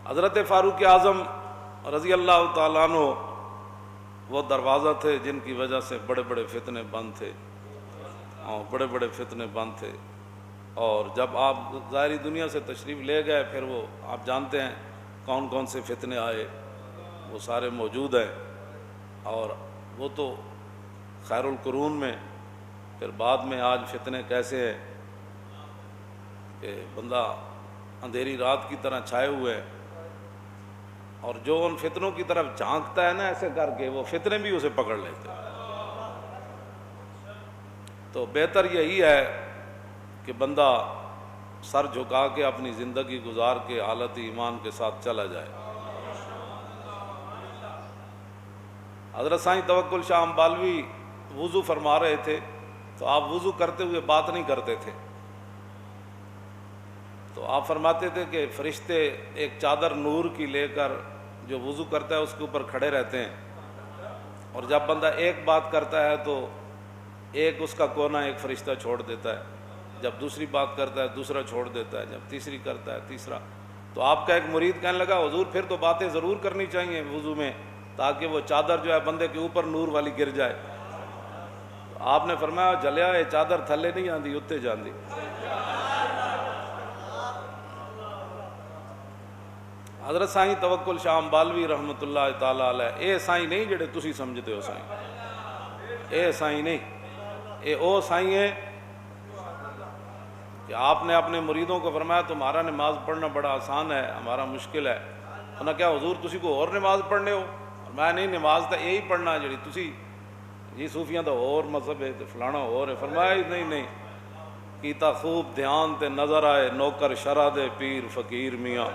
حضرت فاروق اعظم رضی اللہ تعالیٰ عنہ وہ دروازہ تھے جن کی وجہ سے بڑے بڑے فتنے بند تھے، بڑے بڑے فتنے بند تھے. اور جب آپ ظاہری دنیا سے تشریف لے گئے پھر وہ آپ جانتے ہیں کون کون سے فتنے آئے، وہ سارے موجود ہیں. اور وہ تو خیر القرون میں، پھر بعد میں آج فتنے کیسے ہیں کہ بندہ اندھیری رات کی طرح چھائے ہوئے ہے، اور جو ان فتنوں کی طرف جھانکتا ہے نا ایسے کر کے، وہ فتنے بھی اسے پکڑ لیتے ہیں. تو بہتر یہی ہے کہ بندہ سر جھکا کے اپنی زندگی گزار کے حالت ایمان کے ساتھ چلا جائے. حضرت سائیں توکل شاہ امبالوی وضو فرما رہے تھے تو آپ وضو کرتے ہوئے بات نہیں کرتے تھے، تو آپ فرماتے تھے کہ فرشتے ایک چادر نور کی لے کر جو وضو کرتا ہے اس کے اوپر کھڑے رہتے ہیں، اور جب بندہ ایک بات کرتا ہے تو ایک اس کا کونا ایک فرشتہ چھوڑ دیتا ہے، جب دوسری بات کرتا ہے دوسرا چھوڑ دیتا ہے، جب تیسری کرتا ہے تیسرا. تو آپ کا ایک مرید کہنے لگا حضور پھر تو باتیں ضرور کرنی چاہیے وضو میں تاکہ وہ چادر جو ہے بندے کے اوپر نور والی گر جائے. تو آپ نے فرمایا جلیا یہ چادر تھلے نہیں آندی اتنے جاندی. حضرت سائیں توکل شاہ امبالوی رحمۃ اللہ تعالی علیہ اے سائیں نہیں جڑے تسی سمجھتے ہو سائیں، اے سائیں نہیں، اے او سائیں ہے کہ آپ نے اپنے مریدوں کو فرمایا تمہارا نماز پڑھنا بڑا آسان ہے، ہمارا مشکل ہے. انہوں نے کیا حضور تسی کو اور نماز پڑھنے ہو؟ فرمایا نہیں نماز تو یہی پڑھنا جڑی تسی جی صوفیاں تو اور مذہب ہے فلانا اور ہے. فرمایا نہیں کیتا خوب دھیان تے نظر آئے نوکر شرع دے پیر فقیر میاں،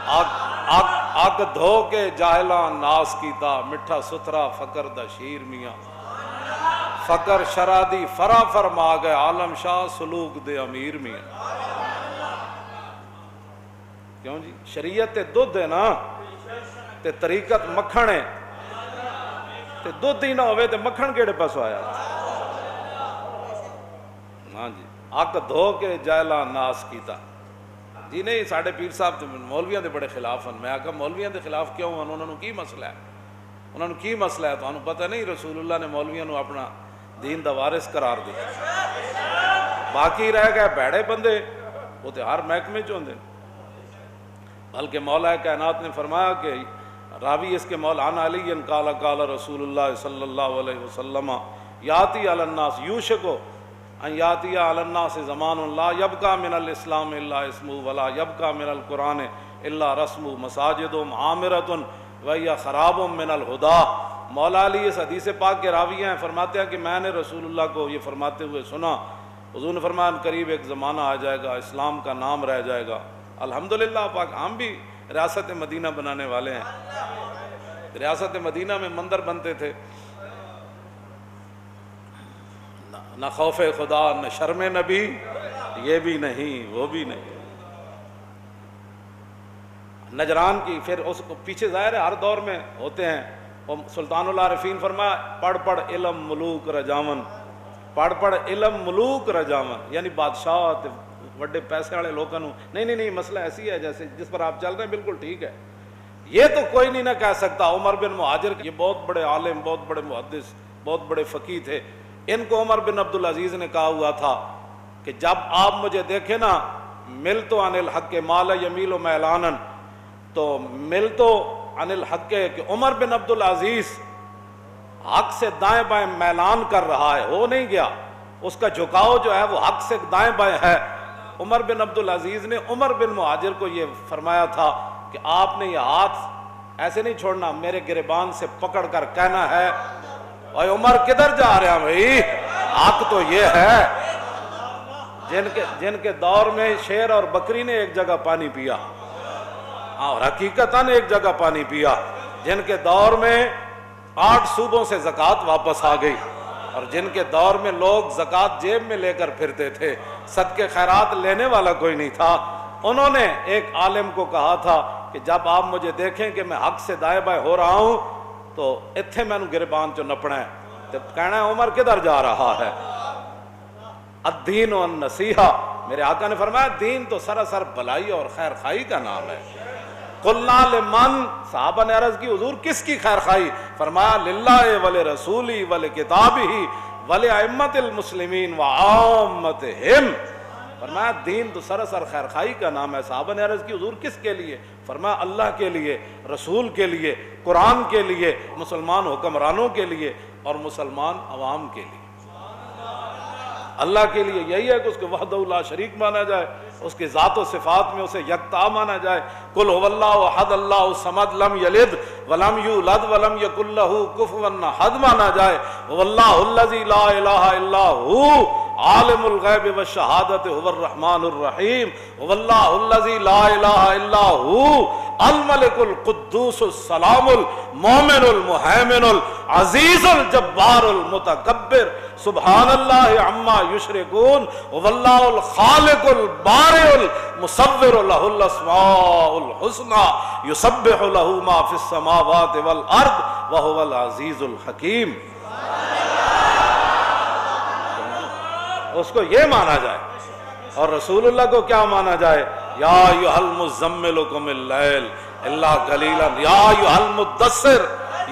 اگ دھو کے جاہلاں ناس کیتا مٹھا ستھرا فقر دا شیر میاں، فقر شرع دی فرا فرما گئے عالم شاہ سلوک دے امیر میاں. کیوں جی شریعت تے دودھ ہے نا تے طریقت مکھن ہے، تے دودھ ہی نہ ہوئے تے مکھن کیڑے پاسوں آیا. ہاں جی اگ دھو کے جاہلاں ناس کیتا. جی نہیں ساڑھے پیر صاحب تو مولویاں دے بڑے خلاف ہیں. میں کہا مولویاں دے خلاف کیوں ہیں؟ انہوں نے کی مسئلہ ہے؟ انہوں نے کی مسئلہ ہے؟ تو انہوں پتہ نہیں رسول اللہ نے مولویاں نو اپنا دین دا وارث قرار دیا. باقی رہ گئے بھڑے بندے وہ تو ہر محکمے چ ہوندے. بلکہ مولا کائنات نے فرمایا کہ راوی اس کے مولانا علی قال قال رسول اللہ صلی اللہ علیہ وسلم یاتی علی الناس یوشکو ان یاتی علی الناس زمان لا یبقى من الاسلام الا اسمہ ولا یبقى من القرآن الا رسمہ مساجدهم عامرۃ وہی خراب من الہدا. مولا علی اس حدیث پاک کے راوی ہیں، فرماتے ہیں کہ میں نے رسول اللہ کو یہ فرماتے ہوئے سنا. حضور نے فرمایا قریب ایک زمانہ آ جائے گا اسلام کا نام رہ جائے گا. الحمدللہ پاک ہم بھی ریاست مدینہ بنانے والے ہیں. ریاست مدینہ میں مندر بنتے تھے، نہ خوف خدا نہ شرم نبی، یہ بھی نہیں وہ بھی نہیں. نجران کی پھر اس کو پیچھے ظاہر ہے ہر دور میں ہوتے ہیں. سلطان العارفین فرمایا پڑھ پڑھ علم ملوک رجاون، پڑھ پڑھ علم ملوک رجاون، یعنی بادشاہ بڑے پیسے والے لوگوں نہیں مسئلہ ایسی ہے جیسے جس پر آپ چل رہے ہیں بالکل ٹھیک ہے. یہ تو کوئی نہیں نہ کہہ سکتا. عمر بن مہاجر یہ بہت بڑے عالم بہت بڑے محدث بہت بڑے فقیہ تھے. ان کو عمر بن عبدالعزیز نے کہا ہوا تھا کہ جب آپ مجھے دیکھیں نا مل تو عن الحق مال یمیل و میلانن، تو مل تو عن الحق کہ عمر بن عبدالعزیز حق سے دائیں بائیں میلان کر رہا ہے، ہو نہیں گیا، اس کا جھکاؤ جو ہے وہ حق سے دائیں بائیں ہے. عمر بن عبدالعزیز نے عمر بن مہاجر کو یہ فرمایا تھا کہ آپ نے یہ ہاتھ ایسے نہیں چھوڑنا، میرے گریبان سے پکڑ کر کہنا ہے اے عمر کدھر جا رہے ہیں بھائی، حق تو یہ ہے. جن کے دور میں شیر اور بکری نے ایک جگہ پانی پیا، اور حقیقتاً ایک جگہ پانی پیا، جن کے دور میں 8 صوبوں سے زکوٰۃ واپس آ گئی، اور جن کے دور میں لوگ زکوٰۃ جیب میں لے کر پھرتے تھے، صدقے خیرات لینے والا کوئی نہیں تھا. انہوں نے ایک عالم کو کہا تھا کہ جب آپ مجھے دیکھیں کہ میں حق سے دائیں بائیں ہو رہا ہوں تو اتھے میں نو گربان چو نپنا ہے. تو کہنا ہے عمر کدھر جا رہا ہے. الدین والنصیحہ، میرے آقا نے فرمایا دین تو سراسر بلائی اور خیر خائی کا نام ہے۔ قلنا لمن، صحابہ نے عرض کی حضور کس کی خیر خائی؟ فرمایا للہ ولرسولہ ولکتابہ ولائمۃ المسلمین وعامتہم۔ فرمایا دین تو سراسر خیر خائی کا نام ہے۔ صحابہ نے عرض کی حضور کس کے لیے؟ فرمایا اللہ کے لیے، رسول کے لیے، قرآن کے لیے، مسلمان حکمرانوں کے لیے اور مسلمان عوام کے لیے۔ اللہ کے لیے یہی ہے کہ اس کو وحدہ لا شریک مانا جائے، اس کی ذات و صفات میں اسے یکتا مانا جائے۔ قل هو اللہ احد اللہ الصمد لم یلد ولم یولد ولم یکن لہ کفوا احد مانا جائے۔ هو اللہ الذی لا الہ الا هو عالم الغیب والشہادۃ هو الرحمن الرحیم۔ هو اللہ الذی لا الہ الا هو الملک القدوس السلام المؤمن المہیمن العزیز الجبار المتکبر سبحان اللہ عما یشرکون۔ هو اللہ الخالق البارئ المصور لہ الاسماء الحسنى یسبح لہ ما فی السماوات والارض وهو العزیز الحکیم۔ اس کو یہ مانا جائے، اور رسول اللہ کو کیا مانا جائے؟ یا ایھا المزمل قم اللیل الا قلیلا یا ایھا المدثر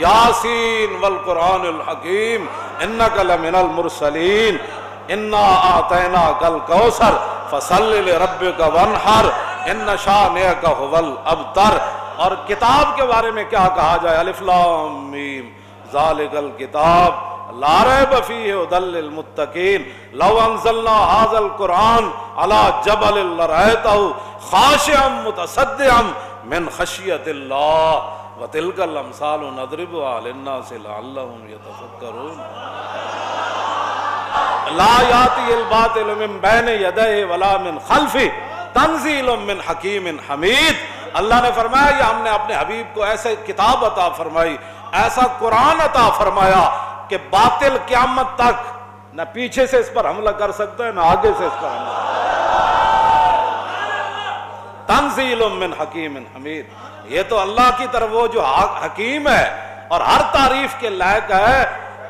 یاسین والقرآن الحکیم انک لمن المرسلین انا اعطیناک الکوثر فصل لربک وانحر ان شانئک ھو الابتر۔ اور کتاب کے بارے میں کیا کہا جائے؟ الف لام میم ذالک الکتاب لا ریب فیہ ھدی للمتقین لو انزلنا ھذا القرآن علی جبل لرأیتہ خاشعا متصدعا من خشیۃ اللہ وتلک الامثال نضربها للناس لعلهم یتفکرون۔ لا یاتی الباطل من بین یدیہ ولا من خلفہ تنزیل من حکیم حمید۔ اللہ نے فرمایا یہ ہم نے اپنے حبیب کو ایسے کتاب عطا فرمائی، ایسا قرآن عطا فرمایا کہ باطل قیامت تک نہ پیچھے سے اس پر حملہ کر سکتا ہے نہ آگے سے اس پر حملہ۔ تنزیل من حکیم حمید، یہ تو اللہ کی طرف وہ جو حکیم ہے اور ہر تعریف کے لائق ہے،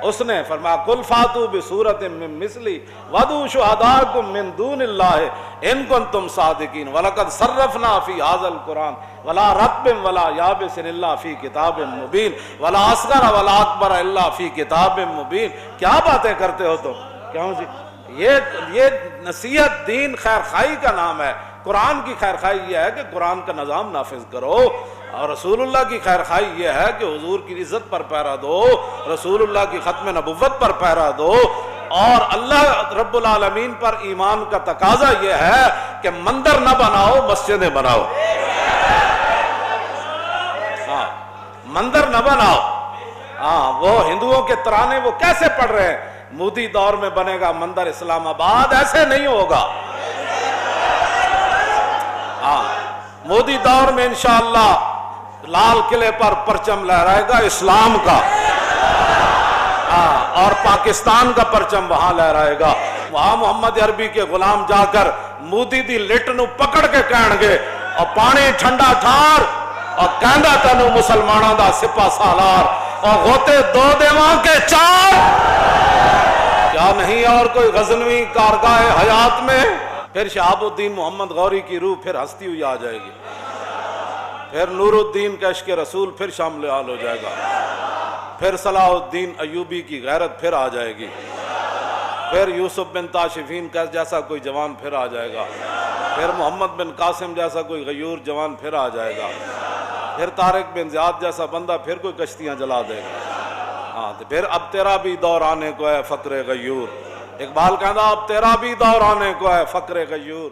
اس نے فرمایا قل فاتوا بسورۃ من مثلہ وادعوا شہداءکم من دون اللہ ان کنتم صادقین ولقد صرفنا فی ھذا القرآن ولا رطب ولا یابس الا فی کتاب مبین ولا اصغر ولا اکبر الا فی کتاب مبین۔ کیا باتیں کرتے ہو تم؟ کیوں جی؟ یہ نصیحت دین خیر خائی کا نام ہے۔ قرآن کی خیر خائی یہ ہے کہ قرآن کا نظام نافذ کرو، اور رسول اللہ کی خیر خائی یہ ہے کہ حضور کی عزت پر پیرا دو، رسول اللہ کی ختم نبوت پر پیرا دو، اور اللہ رب العالمین پر ایمان کا تقاضا یہ ہے کہ مندر نہ بناؤ، مسجدیں بناؤ۔ ہاں مندر نہ بناؤ۔ ہاں وہ ہندوؤں کے ترانے وہ کیسے پڑھ رہے ہیں؟ مودی دور میں بنے گا مندر اسلام آباد، ایسے نہیں ہوگا۔ ہاں مودی دور میں انشاءاللہ لال قلعے پر پرچم لہرائے گا اسلام کا، اور پاکستان کا پرچم وہاں لہرائے گا۔ وہاں محمد عربی کے غلام جا کر مودی دی لٹ نو پکڑ کے کہن گے اور پانی ٹھنڈا ٹھار اور کہندا تینوں مسلماناں دا سپاہ سالار اور غوطے دو دیواں کے چار۔ کیا نہیں اور کوئی غزنوی کارگاہ حیات میں؟ پھر شہاب الدین محمد غوری کی روح پھر ہستی ہوئی آ جائے گی، پھر نور الدین کا عشق رسول پھر شامل حال ہو جائے گا، پھر صلاح الدین ایوبی کی غیرت پھر آ جائے گی، پھر یوسف بن تاشفین کا جیسا کوئی جوان پھر آ جائے گا، پھر محمد بن قاسم جیسا کوئی غیور جوان پھر آ جائے گا، پھر طارق بن زیاد جیسا بندہ پھر کوئی کشتیاں جلا دے گا۔ ہاں تو پھر اب تیرا بھی دور آنے کو ہے فقر غیور۔ اقبال کہتا اب تیرا بھی دور آنے کو ہے فقر غیور۔